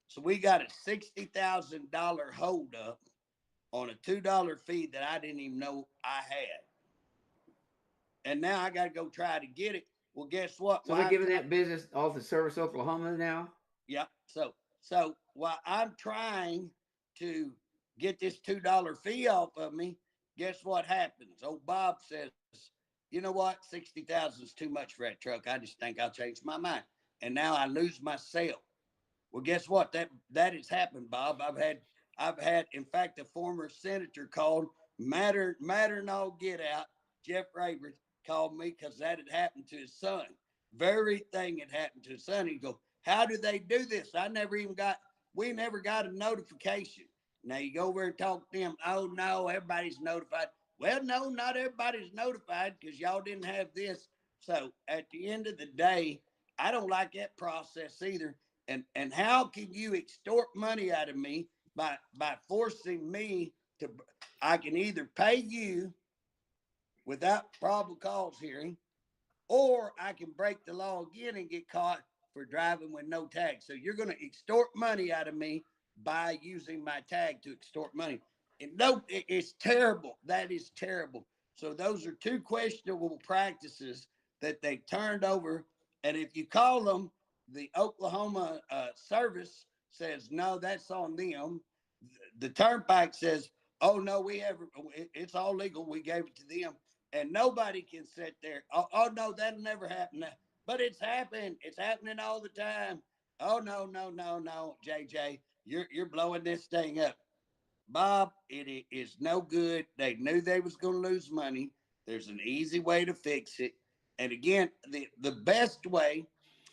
Speaker 1: So we got a $60,000 hold up on a $2 fee that I didn't even know I had. And now I got to go try to get it. Well, guess what?
Speaker 2: So they're giving that business off the Service Oklahoma now?
Speaker 1: Yeah. So while I'm trying to get this $2 fee off of me, guess what happens? Old Bob says, you know what? 60,000 is too much for that truck. I just think I'll change my mind. And now I lose my sale. Well, guess what? That has happened, Bob. I've had, in fact, a former senator called Matter and all get out. Jeff Raver called me because that had happened to his son. Very thing had happened to his son. He go, how do they do this? We never got a notification. Now you go over and talk to them. Oh no, everybody's notified. Well, no, not everybody's notified because y'all didn't have this. So at the end of the day, I don't like that process either. And how can you extort money out of me by forcing me to? I can either pay you without probable cause hearing, or I can break the law again and get caught for driving with no tag. So you're going to extort money out of me by using my tag to extort money. And no, it's terrible. That is terrible. So those are two questionable practices that they turned over. And if you call them, the Oklahoma service says, no, that's on them. The turnpike says, oh, no, it's all legal. We gave it to them. And nobody can sit there. Oh no, that'll never happen. But it's happened. It's happening all the time. Oh no, no, no, no, JJ, you're blowing this thing up. Bob, it is no good. They knew they was going to lose money. There's an easy way to fix it. And again, the best way,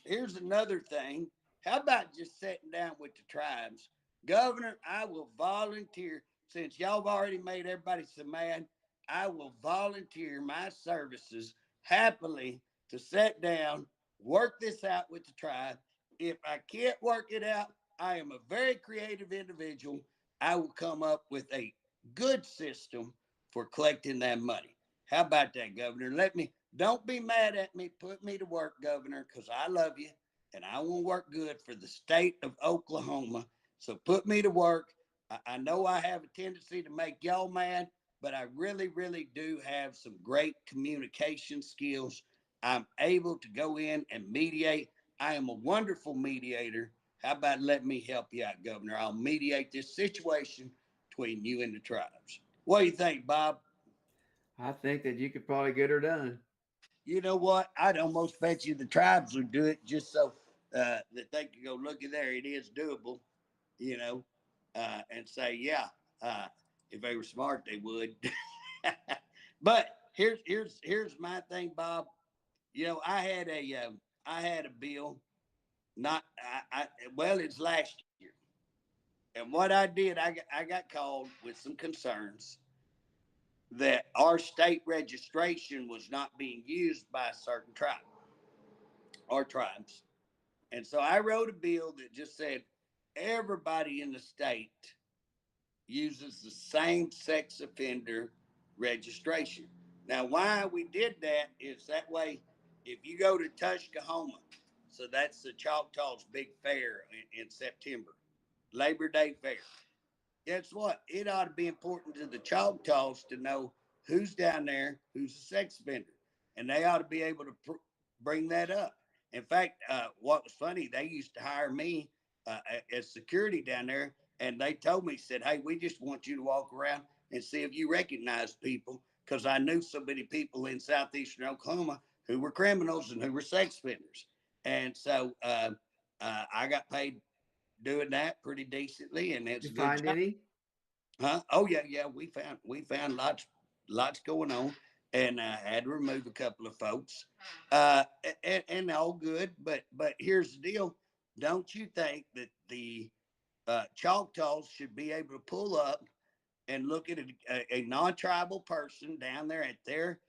Speaker 1: here's another thing. How about just sitting down with the tribes? Governor, I will volunteer, since y'all have already made everybody so mad, I will volunteer my services happily to sit down, work this out with the tribe. If I can't work it out, I am a very creative individual. I will come up with a good system for collecting that money. How about that, Governor? Don't be mad at me. Put me to work, Governor, because I love you and I want to work good for the state of Oklahoma. So put me to work. I know I have a tendency to make y'all mad, but I really, really do have some great communication skills. I'm able to go in and mediate. I am a wonderful mediator. How about let me help you out, Governor? I'll mediate this situation between you and the tribes. What do you think, Bob?
Speaker 2: I think that you could probably get her done.
Speaker 1: You know what? I'd almost bet you the tribes would do it just so that they could go, look at there, it is doable, you know, and say, yeah, if they were smart, they would. But here's my thing, Bob. You know, I had a bill, not well, it's last year, and what I did, I got called with some concerns that our state registration was not being used by a certain tribe or tribes. And so I wrote a bill that just said everybody in the state uses the same sex offender registration. Now, why we did that is that way, if you go to Tuskahoma, so that's the Choctaws Big Fair in September, Labor Day Fair. Guess what? It ought to be important to the Choctaws to know who's down there, who's a sex offender, and they ought to be able to bring that up. In fact, what was funny, they used to hire me as security down there, and they told me, said, "Hey, we just want you to walk around and see if you recognize people." because I knew so many people in southeastern Oklahoma who were criminals and who were sex offenders. And so I got paid doing that pretty decently, and it's
Speaker 2: You
Speaker 1: a good
Speaker 2: find
Speaker 1: job.
Speaker 2: any?
Speaker 1: Huh? Oh yeah, yeah. We found lots going on, and had to remove a couple of folks, and all good. But here's the deal: don't you think that the Choctaws should be able to pull up and look at a non-tribal person down there at their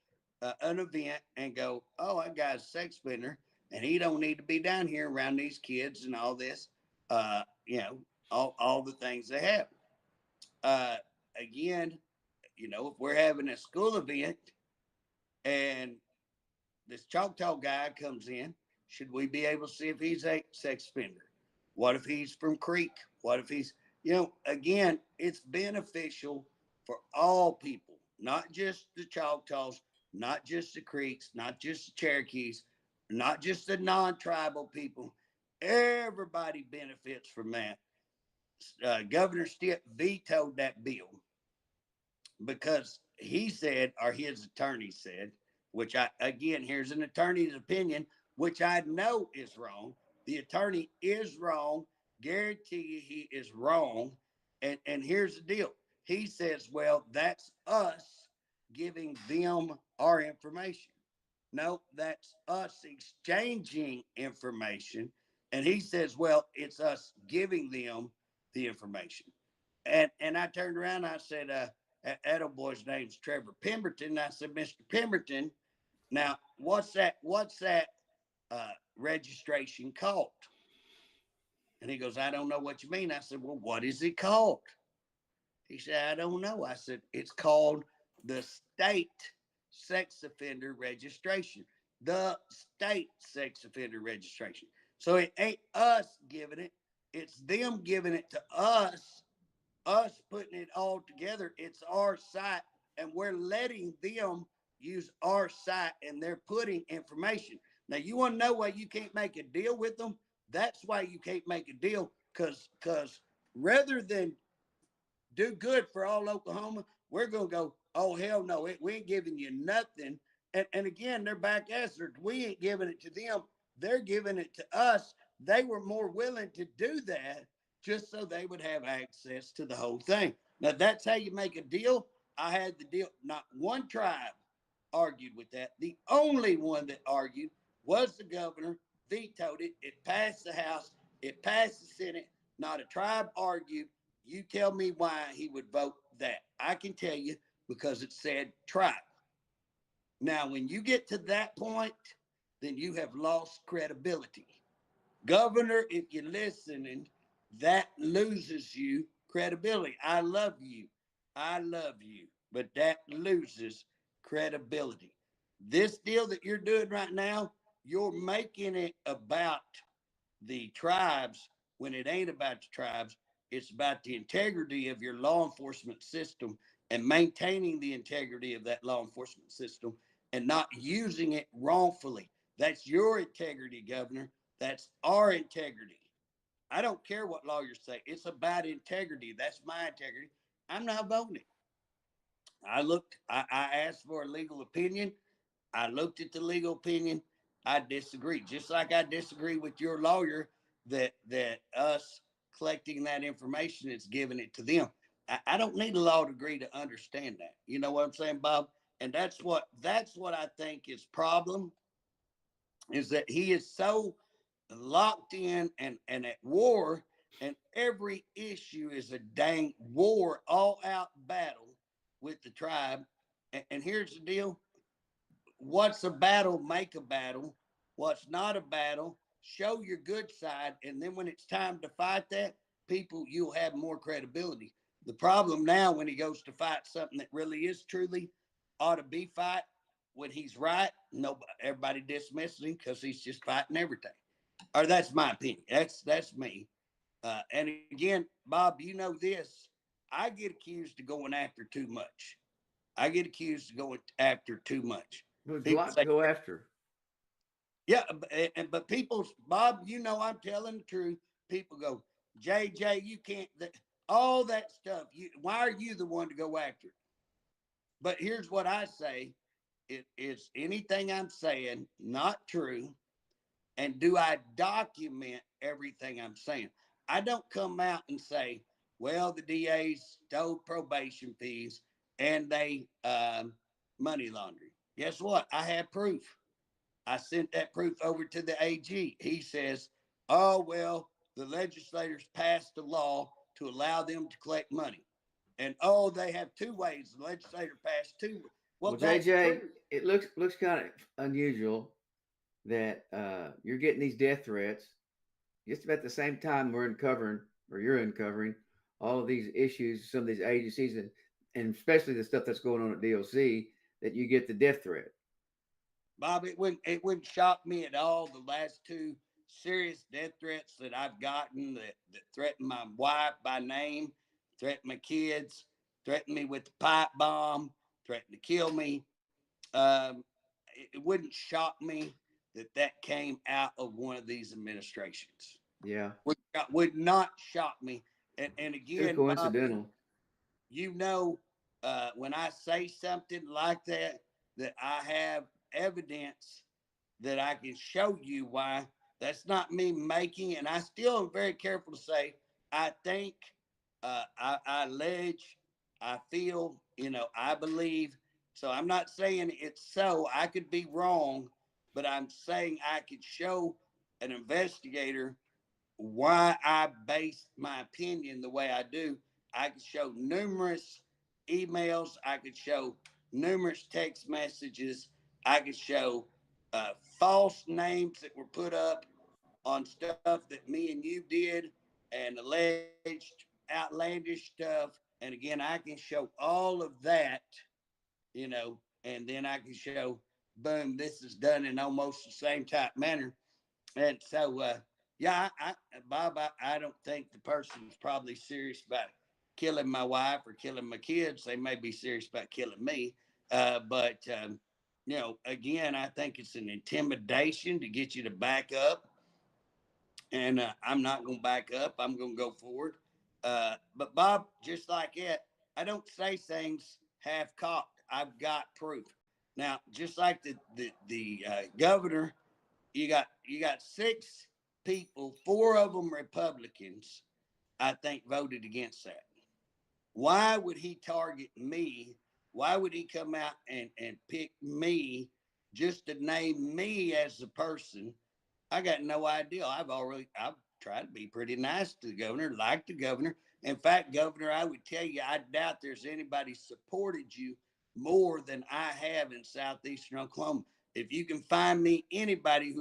Speaker 1: an event and go, "Oh, that guy's a sex offender, and he don't need to be down here around these kids and all this." You know, all the things they have. Uh, Again, if we're having a school event and this Choctaw guy comes in, should we be able to see if he's a sex offender? What if he's from Creek? What if he's, again, it's beneficial for all people, not just the Choctaws, not just the Creeks, not just the Cherokees, not just the non tribal people. Everybody benefits from that. Governor Stitt vetoed that bill because he said, or his attorney said, which again, here's an attorney's opinion, which I know is wrong. The attorney is wrong. Guarantee you he is wrong. And here's the deal. He says, well, that's us giving them our information. No, that's us exchanging information. And he says, well, it's us giving them the information. And I turned around and I said, that old boy's name's Trevor Pemberton. I said, Mr. Pemberton, now what's that registration called? And he goes, I don't know what you mean. I said, well, what is it called? He said, I don't know. I said, it's called the state sex offender registration. The state sex offender registration. So it ain't us giving it, it's them giving it to us putting it all together. It's our site, and we're letting them use our site, and they're putting information. Now, you want to know why you can't make a deal with them? That's why you can't make a deal, because rather than do good for all Oklahoma, we're going to go, oh, hell no, we ain't giving you nothing. And again, they're back answered. We ain't giving it to them. They're giving it to us. They were more willing to do that just so they would have access to the whole thing. Now, that's how you make a deal. I had the deal. Not one tribe argued with that. The only one that argued was the governor, vetoed it. It passed the House. It passed the Senate. Not a tribe argued. You tell me why he would vote that. I can tell you because it said tribe. Now, when you get to that point, then you have lost credibility. Governor, if you're listening, that loses you credibility. I love you. I love you. But that loses credibility. This deal that you're doing right now, you're making it about the tribes when it ain't about the tribes. It's about the integrity of your law enforcement system and maintaining the integrity of that law enforcement system and not using it wrongfully. That's your integrity, Governor. That's our integrity. I don't care what lawyers say. It's about integrity. That's my integrity. I'm not voting. I asked for a legal opinion. I looked at the legal opinion. I disagree. Just like I disagree with your lawyer that us collecting that information is giving it to them. I don't need a law degree to understand that. You know what I'm saying, Bob? And that's what I think is problem is that he is so locked in and at war, and every issue is a dang war, all out battle with the tribe. And here's the deal: what's a battle, make a battle. What's not a battle, show your good side. And then when it's time to fight that, people, you'll have more credibility. The problem now, when he goes to fight something that really is truly ought to be fight, when he's right, nobody, everybody dismisses him because he's just fighting everything. Or that's my opinion. That's me. And again, Bob, you know this. I get accused of going after too much. I get accused of going after too much.
Speaker 2: There's a
Speaker 1: People
Speaker 2: lot to
Speaker 1: say,
Speaker 2: go after.
Speaker 1: yeah, but people, Bob, I'm telling the truth. People go, JJ, you can't, all that stuff. Why are you the one to go after it? But here's what I say: it is anything I'm saying not true, and do I document everything I'm saying? I don't come out and say, well, the DAs stole probation fees and they money laundering. Guess what? I have proof. I sent that proof over to the AG. He says, oh, well, the legislators passed a law to allow them to collect money. And oh, they have two ways. The legislator passed two. Well,
Speaker 2: Well,
Speaker 1: that's
Speaker 2: JJ,
Speaker 1: true.
Speaker 2: it looks kind of unusual that you're getting these death threats just about the same time we're uncovering, or you're uncovering, all of these issues, some of these agencies, and especially the stuff that's going on at DOC, that you get the death threat.
Speaker 1: Bob, it wouldn't shock me at all. The last two serious death threats that I've gotten that threatened my wife by name, threatened my kids, threatened me with the pipe bomb, threatened to kill me. Um, it wouldn't shock me that that came out of one of these administrations.
Speaker 2: Yeah,
Speaker 1: Would not shock me. And
Speaker 2: too
Speaker 1: again, Bob,
Speaker 2: coincidental.
Speaker 1: you know, when I say something like that, that I have evidence that I can show you why. That's not me making, and I still am very careful to say, I think, I allege, I feel, I believe. So I'm not saying it's so. I could be wrong, but I'm saying I could show an investigator why I base my opinion the way I do. I could show numerous emails. I could show numerous text messages. I could show false names that were put up on stuff that me and you did and alleged outlandish stuff. And again, I can show all of that, and then I can show, boom, this is done in almost the same type manner. And so, yeah, Bob, I don't think the person's probably serious about killing my wife or killing my kids. They may be serious about killing me. But again, I think it's an intimidation to get you to back up. And I'm not going to back up. I'm going to go forward. But Bob, just like it, I don't say things half cocked. I've got proof. Now, just like the governor, you got six people, four of them Republicans, I think voted against that. Why would he target me? Why would he come out and pick me just to name me as the person? I got no idea. I've tried to be pretty nice to the governor, like the governor. In fact, Governor, I would tell you, I doubt there's anybody supported you more than I have in southeastern Oklahoma. If you can find me anybody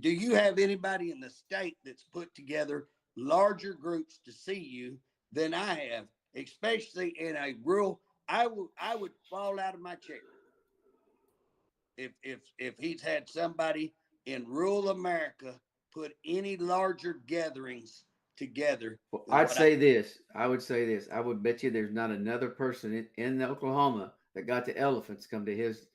Speaker 1: do you have anybody in the state that's put together larger groups to see you than I have, especially in a rural? I would fall out of my chair if he's had somebody in rural America put any larger gatherings together
Speaker 2: Well,
Speaker 1: than
Speaker 2: I'd
Speaker 1: what I.
Speaker 2: say this. I would say this. I would bet you there's not another person in Oklahoma that got the elephants come to his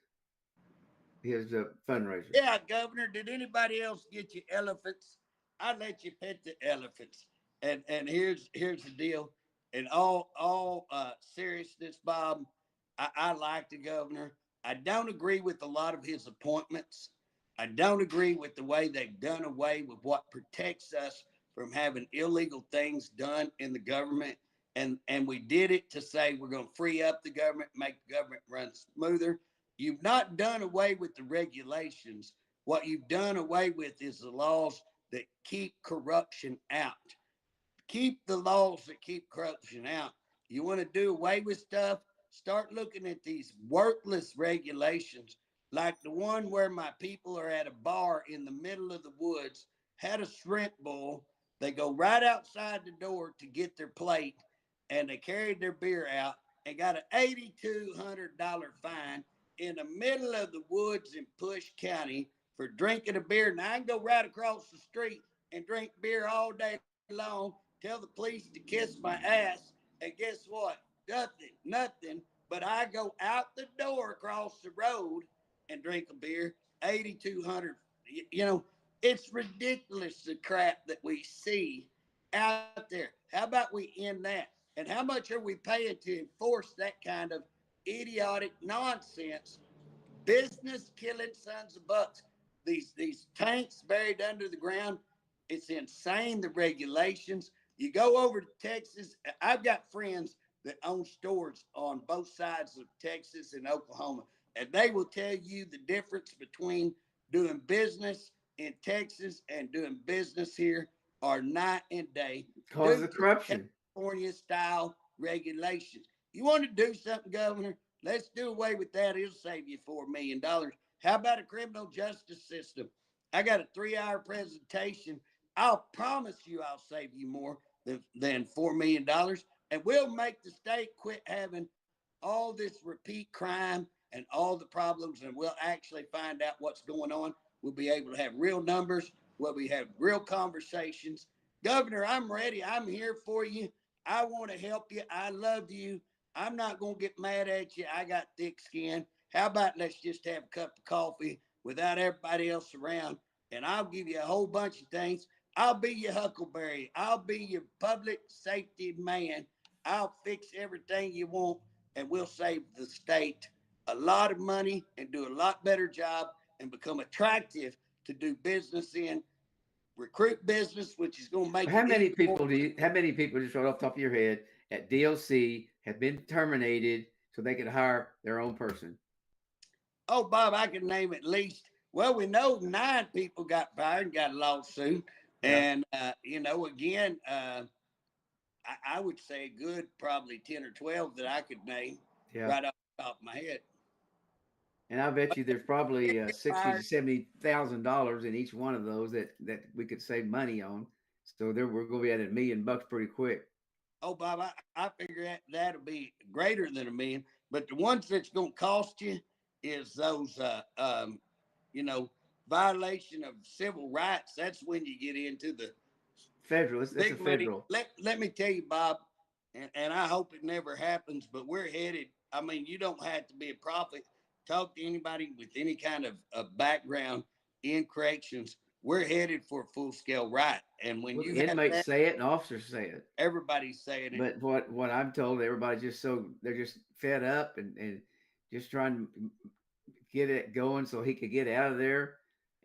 Speaker 2: fundraiser.
Speaker 1: Yeah, Governor, did anybody else get you elephants? I let you pet the elephants. And here's the deal. In all seriousness, Bob, I like the governor. I don't agree with a lot of his appointments. I don't agree with the way they've done away with what protects us from having illegal things done in the government. And we did it to say we're going to free up the government, make the government run smoother. You've not done away with the regulations. What you've done away with is the laws that keep corruption out. Keep the laws that keep corruption out. You want to do away with stuff? Start looking at these worthless regulations, like the one where my people are at a bar in the middle of the woods, had a shrimp boil. They go right outside the door to get their plate, and they carried their beer out and got an $8,200 fine in the middle of the woods in Push County for drinking a beer. Now I can go right across the street and drink beer all day long, tell the police to kiss my ass, and guess what? Nothing. But I go out the door across the road and drink a beer. 8,200. You know, it's ridiculous the crap that we see out there. How about we end that? And how much are we paying to enforce that kind of idiotic nonsense, business killing sons of bucks. These tanks buried under the ground. It's insane, the regulations. You go over to Texas. I've got friends that own stores on both sides of Texas and Oklahoma, and they will tell you the difference between doing business in Texas and doing business here are night and day
Speaker 2: Cause
Speaker 1: due
Speaker 2: the
Speaker 1: to
Speaker 2: corruption.
Speaker 1: California style regulations. You want to do something, Governor? Let's do away with that. It'll save you $4 million. How about a criminal justice system? I got a 3 hour presentation. I'll promise you I'll save you more than $4 million. And we'll make the state quit having all this repeat crime and all the problems, and we'll actually find out what's going on. We'll be able to have real numbers. We'll be having real conversations. Governor, I'm ready. I'm here for you. I want to help you. I love you. I'm not going to get mad at you. I got thick skin. How about let's just have a cup of coffee without everybody else around? And I'll give you a whole bunch of things. I'll be your Huckleberry. I'll be your public safety man. I'll fix everything you want, and we'll save the state a lot of money and do a lot better job and become attractive to do business in, recruit business, which is going to make
Speaker 2: How
Speaker 1: it
Speaker 2: many
Speaker 1: even more.
Speaker 2: people do you? How many people just right off the top of your head at DLC have been terminated so they could hire their own person?
Speaker 1: Oh, Bob, I can name at least. Well, we know 9 people got fired and got a lawsuit,
Speaker 2: Yeah,
Speaker 1: and again, I would say a good probably 10 or 12 that I could name
Speaker 2: yeah.
Speaker 1: right off the top of my head.
Speaker 2: And I bet
Speaker 1: But
Speaker 2: you there's probably
Speaker 1: get
Speaker 2: 60 to
Speaker 1: fired.
Speaker 2: $70,000 in each one of those that we could save money on. So there we're going to be at $1 million pretty quick.
Speaker 1: Oh, Bob, I figure that'll be greater than $1 million. But the ones that's going to cost you is those, you know, violation of civil rights. That's when you get into the
Speaker 2: Federal. That's a
Speaker 1: big money.
Speaker 2: federal.
Speaker 1: Let me tell you, Bob, and I hope it never happens, but we're headed. I mean, you don't have to be a prophet. Talk to anybody with any kind of background in corrections. We're headed for a full scale riot. And when
Speaker 2: Well,
Speaker 1: you
Speaker 2: the
Speaker 1: have
Speaker 2: inmates
Speaker 1: that,
Speaker 2: say it and officers say it.
Speaker 1: everybody's saying it.
Speaker 2: But what I'm told, everybody's just so they're just fed up and just trying to get it going so he could get out of there,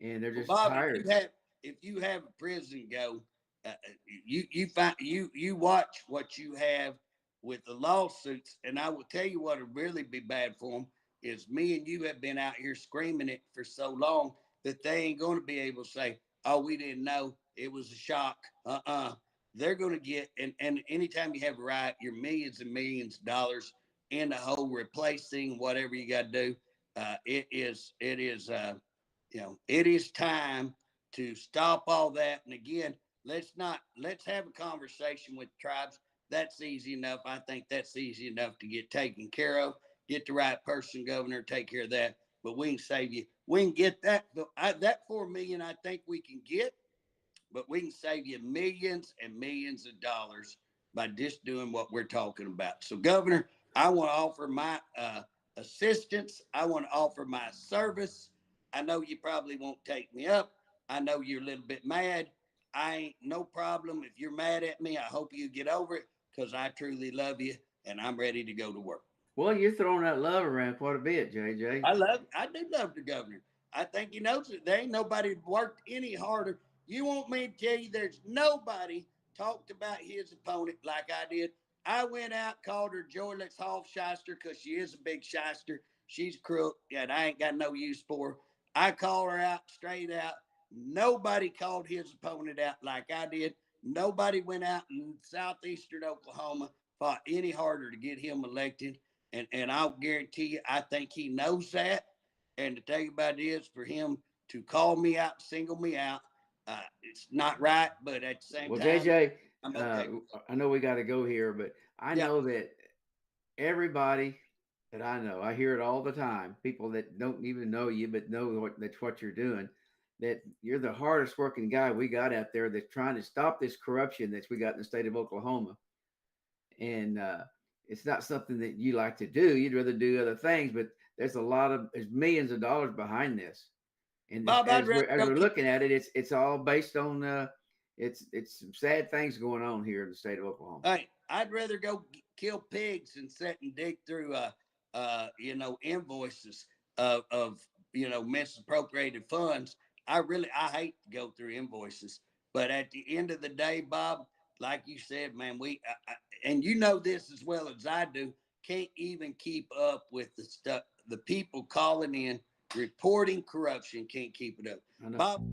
Speaker 2: and they're
Speaker 1: Well,
Speaker 2: just
Speaker 1: Bob,
Speaker 2: tired.
Speaker 1: if you have a prison go, you watch what you have with the lawsuits, and I will tell you what would really be bad for them is me and you have been out here screaming it for so long that they ain't going to be able to say, "Oh, we didn't know it was a shock." They're going to get and anytime you have a riot, you're millions and millions of dollars in the hole replacing whatever you got to do. It is time to stop all that. And again, let's have a conversation with tribes. That's easy enough. I think that's easy enough to get taken care of. Get the right person, Governor, take care of that. But we can save you. We can get that 4 million. I think we can get, but we can save you millions and millions of dollars by just doing what we're talking about. So, Governor, I want to offer my assistance. I want to offer my service. I know you probably won't take me up. I know you're a little bit mad. I ain't no problem. If you're mad at me, I hope you get over it because I truly love you and I'm ready to go to work.
Speaker 2: Well, you're throwing that love around quite a bit, JJ.
Speaker 1: I do love the governor. I think he knows it. There ain't nobody worked any harder. You want me to tell you there's nobody talked about his opponent like I did. I went out, called her Joyless Half Shyster because she is a big shyster. She's crook, and I ain't got no use for her. I called her out straight out. Nobody called his opponent out like I did. Nobody went out in southeastern Oklahoma, fought any harder to get him elected. And I'll guarantee you, I think he knows that. And the thing about it is, for him to call me out, single me out, it's not right. But at the same
Speaker 2: Well,
Speaker 1: time,
Speaker 2: JJ,
Speaker 1: I'm
Speaker 2: uh,
Speaker 1: okay.
Speaker 2: I know we got to go here, but I
Speaker 1: Yeah,
Speaker 2: know that everybody that I know, I hear it all the time. People that don't even know you, but know that's what you're doing. That you're the hardest working guy we got out there that's trying to stop this corruption that we got in the state of Oklahoma. And it's not something that you like to do. You'd rather do other things, but there's millions of dollars behind this. And
Speaker 1: Bob, I'd rather
Speaker 2: as
Speaker 1: go.
Speaker 2: we're looking at it, it's all based on it's some sad things going on here in the state of Oklahoma.
Speaker 1: Hey, I'd rather go kill pigs than sit and dig through invoices of misappropriated funds. I hate to go through invoices, but at the end of the day, Bob, like you said, man, and you know this as well as I do, can't even keep up with the stuff. The people calling in reporting corruption can't keep it up.
Speaker 2: I know.
Speaker 1: Bob,